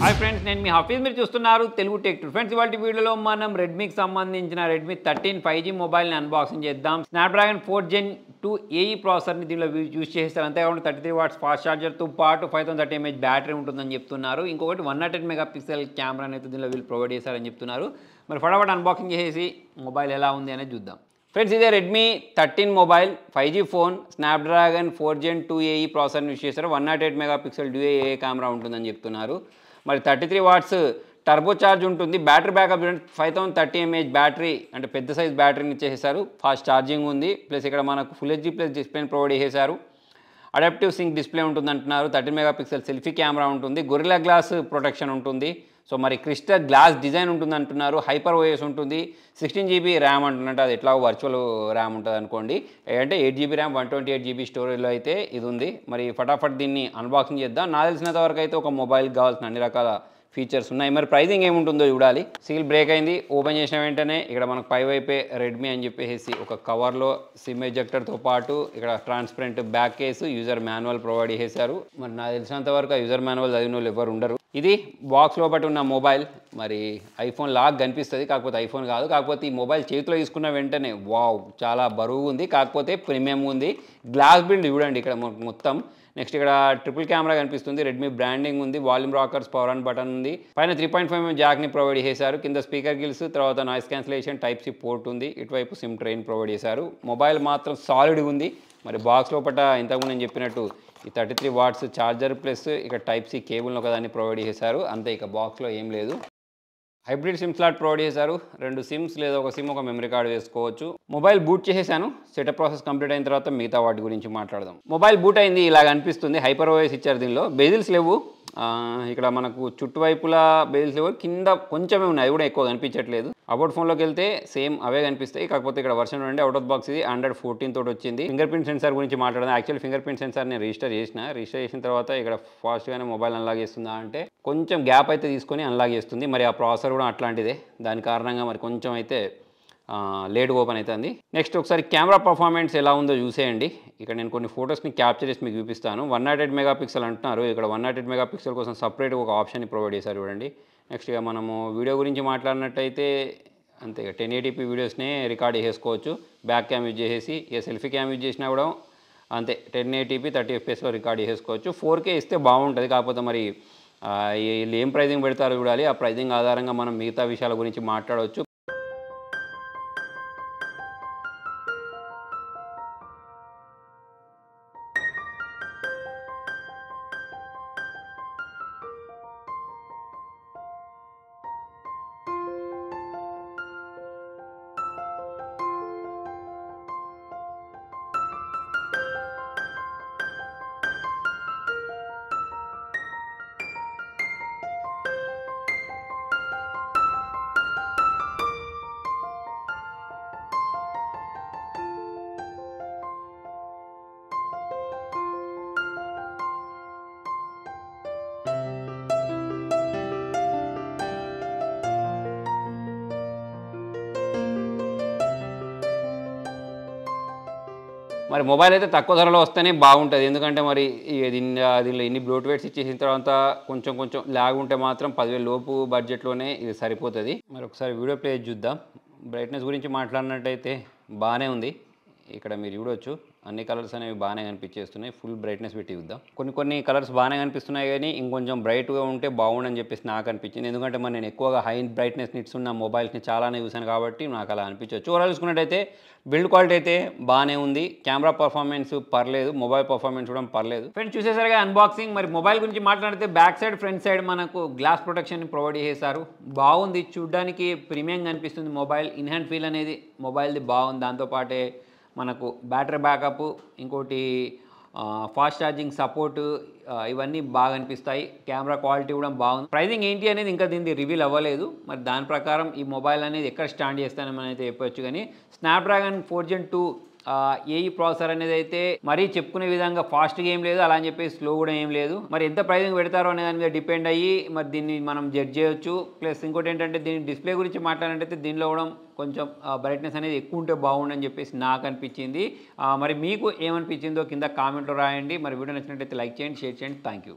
Hi friends, నేను మీ హాఫీజ్. మీరు చూస్తున్నారు తెలుగు టెక్ టూర్. ఫ్రెండ్స్, ఇవాళ వీడియోలో మనం రెడ్మీకి సంబంధించిన రెడ్మీ 13 5G మొబైల్ని అన్బాక్సింగ్ చేద్దాం. స్నాప్డ్రాగన్ 4 Gen 2 AE ప్రాసెసర్ని దీనిలో యూజ్ చేస్తారు. అంతేకాకుండా 33 వాట్స్ ఫాస్ట్ ఛార్జర్తో పాటు 5030 mAh బ్యాటరీ ఉంటుందని చెప్తున్నారు. ఇంకొకటి 108 మెగాపిక్సెల్ కెమెరా అయితే దీనిలో వీళ్ళు ప్రొవైడ్ చేశారని చెప్తున్నారు. మరి ఫటాఫట్ అన్బాక్సింగ్ చేసి మొబైల్ ఎలా ఉంది అనేది చూద్దాం. ఫ్రెండ్స్, ఇదే Redmi 13 mobile 5G phone, Snapdragon 4 Gen 2 AE ప్రాసెసర్ని యూజ్ చేస్తారు. 108 మెగాపిక్సెల్ డ్యూయల్ AA కెమెరా ఉంటుందని చెప్తున్నారు. మరి 33 వాట్స్ టర్బో ఛార్జ్ ఉంటుంది. బ్యాటరీ బ్యాకప్ 5030 mAh బ్యాటరీ, అంటే పెద్ద సైజ్ బ్యాటరీని ఇచ్చేసారు. ఫాస్ట్ ఛార్జింగ్ ఉంది. ప్లస్ ఇక్కడ మనకు ఫుల్ హెచ్డీ ప్లస్ డిస్ప్లేని ప్రొవైడ్ చేశారు. అడాప్టివ్ సింక్ డిస్ప్లే ఉంటుంది అంటున్నారు. 13 మెగాపిక్సెల్ సెల్ఫీ కెమెరా ఉంటుంది. గొరిల్లా గ్లాస్ ప్రొటెక్షన్ ఉంటుంది. సో మరి క్రిస్టల్ గ్లాస్ డిజైన్ ఉంటుంది అంటున్నారు. హైపర్ ఓఎస్ ఉంటుంది. 16 GB ర్యామ్ అంటున్నట్టు, అది ఎట్లా వర్చువల్ ర్యామ్ ఉంటుంది అనుకోండి. అంటే 8 GB ర్యామ్ 128 GB స్టోరేజ్లో అయితే ఇది ఉంది. మరి ఫటాఫట్ దీన్ని అన్బాక్సింగ్ చేద్దాం. నాకు తెలిసినంత వరకు అయితే ఒక మొబైల్కి కావాల్సిన అన్ని రకాల ఫీచర్స్ ఉన్నాయి. మరి ప్రైజింగ్ ఏముంటుందో చూడాలి. సీల్ బ్రేక్ అయింది. ఓపెన్ చేసిన వెంటనే ఇక్కడ మనకు పై వైపే రెడ్మీ అని చెప్పేసి ఒక కవర్లో సిమ్ ఎజెక్టర్తో పాటు ఇక్కడ transparent back case, user manual provide చేశారు. మరి నాకు తెలిసినంత వరకు ఆ యూజర్ మాన్యువల్ చదివిన వాళ్ళు ఎవరు ఉండరు. ఇది బాక్స్ లోపల ఉన్న మొబైల్. మరి ఐఫోన్ లాగా కనిపిస్తుంది, కాకపోతే ఐఫోన్ కాదు. కాకపోతే ఈ మొబైల్ చేతిలో తీసుకున్న వెంటనే వావ్, చాలా బరువు ఉంది, కాకపోతే ప్రీమియం ఉంది. గ్లాస్ బిల్డ్ చూడండి ఇక్కడ మొత్తం. నెక్స్ట్ ఇక్కడ ట్రిపుల్ కెమెరా కనిపిస్తుంది. రెడ్మీ బ్రాండింగ్ ఉంది. Volume rockers, power on button ఉంది. పైన 3.5mm జాక్ని ప్రొవైడ్ చేశారు. కింద స్పీకర్ గిల్స్, తర్వాత noise cancellation, type C port ఉంది. ఇటువైపు సిమ్ ట్రైన్ ప్రొవైడ్ చేశారు. మొబైల్ మాత్రం సాలిడ్గా ఉంది. మరి బాక్స్ లోపల ఇంతకుముందు నేను చెప్పినట్టు ఈ 33 వాట్స్ ఛార్జర్ ప్లస్ ఇక్కడ టైప్ సి కేబుల్ని ఒకదాన్ని ప్రొవైడ్ చేశారు. అంతే, ఇక బాక్స్లో ఏం లేదు. హైబ్రిడ్ సిమ్ స్లాట్ ప్రొవైడ్ చేశారు. 2 సిమ్స్ లేదా ఒక సిమ్, ఒక మెమరీ కార్డు వేసుకోవచ్చు. మొబైల్ బూట్ చేసేసాను. సెటప్ ప్రాసెస్ కంప్లీట్ అయిన తర్వాత మిగతా వాటి గురించి మాట్లాడదాం. మొబైల్ బూట్ అయింది, ఇలాగ అనిపిస్తుంది. హైపర్ ఓఎస్ ఇచ్చారు. దీనిలో బెజిల్స్ లేవు. ఇక్కడ మనకు చుట్టువైపులా బెజిల్స్ లేవు. కింద కొంచెమే ఉన్నాయి, కూడా ఎక్కువ కనిపించట్లేదు. అబౌట్ ఫోన్లోకి వెళ్తే సేమ్ అవే కనిపిస్తాయి. కాకపోతే ఇక్కడ వర్షన్ ఉండే అవుట్ ఆఫ్ బాక్స్ ఇది Android 14 తోటి వచ్చింది. ఫింగర్ ప్రింట్ సెన్సార్ గురించి మాట్లాడదాం. యాక్చువల్ ఫింగర్ ప్రింట్ సెన్సార్ నేను రిజిస్టర్ చేసిన తర్వాత ఇక్కడ ఫాస్ట్గానే మొబైల్ అన్లాగ్ చేస్తుందా అంటే కొంచెం గ్యాప్ అయితే తీసుకొని అన్లాగ్ చేస్తుంది. మరి ఆ ప్రాసెసర్ కూడా అట్లాంటిదే. దాని కారణంగా మరి కొంచెం అయితే లేట్ ఓపెన్ అవుతుంది. నెక్స్ట్ ఒకసారి కెమెరా పర్ఫార్మెన్స్ ఎలా ఉందో చూసేయండి. ఇక్కడ నేను కొన్ని ఫొటోస్ని క్యాప్చర్ చేసి మీకు చూపిస్తాను. 108 మెగాపిక్సెల్ అంటున్నారు. ఇక్కడ 108 మెగాపిక్సెల్ కోసం సపరేట్గా ఒక ఆప్షన్ని ప్రొవైడ్ చేశారు చూడండి. నెక్స్ట్ ఇక మనము వీడియో గురించి మాట్లాడినట్టయితే అంతే, 1080p వీడియోస్నే రికార్డ్ చేసుకోవచ్చు. బ్యాక్ క్యామ్ యూజ్ చేసేసి, ఇక సెల్ఫీ క్యామ్ యూజ్ చేసినా కూడా అంతే 1080p 30 fps రికార్డ్ చేసుకోవచ్చు. 4K ఇస్తే బాగుంటుంది. కాకపోతే మరి వీళ్ళు ఏం ప్రైజింగ్ పెడతారో చూడాలి. ఆ ప్రైజింగ్ ఆధారంగా మనం మిగతా విషయాల గురించి మాట్లాడవచ్చు. మరి మొబైల్ అయితే తక్కువ ధరలో వస్తేనే బాగుంటుంది. ఎందుకంటే మరి దీనిలో ఇన్ని బ్లోట్వేట్స్ ఇచ్చేసిన తర్వాత కొంచెం ల్యాగ్ ఉంటే మాత్రం 10,000 లోపు బడ్జెట్లోనే ఇది సరిపోతుంది. మరి ఒకసారి వీడియో ప్లే చూద్దాం. బ్రైట్నెస్ గురించి మాట్లాడినట్టయితే బాగానే ఉంది. ఇక్కడ మీరు చూడవచ్చు అన్ని కలర్స్ అనేవి బాగానే కనిపించేస్తున్నాయి. ఫుల్ బ్రైట్నెస్ పెట్టి చూద్దాం. కొన్ని కలర్స్ బాగానే కనిపిస్తున్నాయి, కానీ ఇంకొంచెం బ్రైట్గా ఉంటే బాగుండని చెప్పేసి నాకు అనిపించింది. ఎందుకంటే మరి నేను ఎక్కువగా హై బ్రైట్నెస్ నిట్స్ ఉన్న మొబైల్స్ని చాలానే చూసాను కాబట్టి నాకు అలా అనిపించవచ్చు. ఓవరాల్ చూసుకున్నట్టయితే బిల్డ్ క్వాలిటీ అయితే బాగానే ఉంది. కెమెరా పర్ఫార్మెన్స్ పర్లేదు. మొబైల్ పర్ఫార్మెన్స్ కూడా పర్లేదు. ఫ్రెండ్స్, చూసేసరిగా అన్బాక్సింగ్. మరి మొబైల్ గురించి మాట్లాడితే బ్యాక్ సైడ్, ఫ్రంట్ సైడ్ మనకు గ్లాస్ ప్రొటెక్షన్ ప్రొవైడ్ చేశారు. బాగుంది, చూడడానికి ప్రీమియంగా అనిపిస్తుంది. మొబైల్ ఇన్ హ్యాండ్ ఫీల్ అనేది మొబైల్ది బాగుంది. దాంతోపాటే మనకు బ్యాటరీ బ్యాకప్, ఇంకోటి ఫాస్ట్ ఛార్జింగ్ సపోర్టు, ఇవన్నీ బాగా అనిపిస్తాయి. కెమెరా క్వాలిటీ కూడా బాగుంది. ప్రైజింగ్ ఏంటి అనేది ఇంకా దీన్ని రివీల్ అవ్వలేదు. మరి దాని ప్రకారం ఈ మొబైల్ అనేది ఎక్కడ స్టాండ్ చేస్తానని అయితే చెప్పొచ్చు. కానీ స్నాప్డ్రాగన్ 4 Gen 2 AE ప్రాసెసర్ అనేది అయితే మరీ చెప్పుకునే విధంగా ఫాస్ట్గా ఏం లేదు, అలా అని చెప్పి స్లో కూడా ఏం లేదు. మరి ఎంత ప్రైజింగ్ పెడతారో అనే దాని మీద డిపెండ్ అయ్యి మరి దీన్ని మనం జడ్జ్ చేయొచ్చు. ప్లస్ ఇంకోటి ఏంటంటే దీని డిస్ప్లే గురించి మాట్లాడినట్టయితే దీనిలో కూడా కొంచెం బ్రైట్నెస్ అనేది ఎక్కువ ఉంటే బాగుండని చెప్పేసి నాకు అనిపించింది. మరి మీకు ఏమనిపించిందో కింద కామెంట్లో రాయండి. మరి వీడియో నచ్చినట్టయితే లైక్ చేయండి, షేర్ చేయండి. Thank you.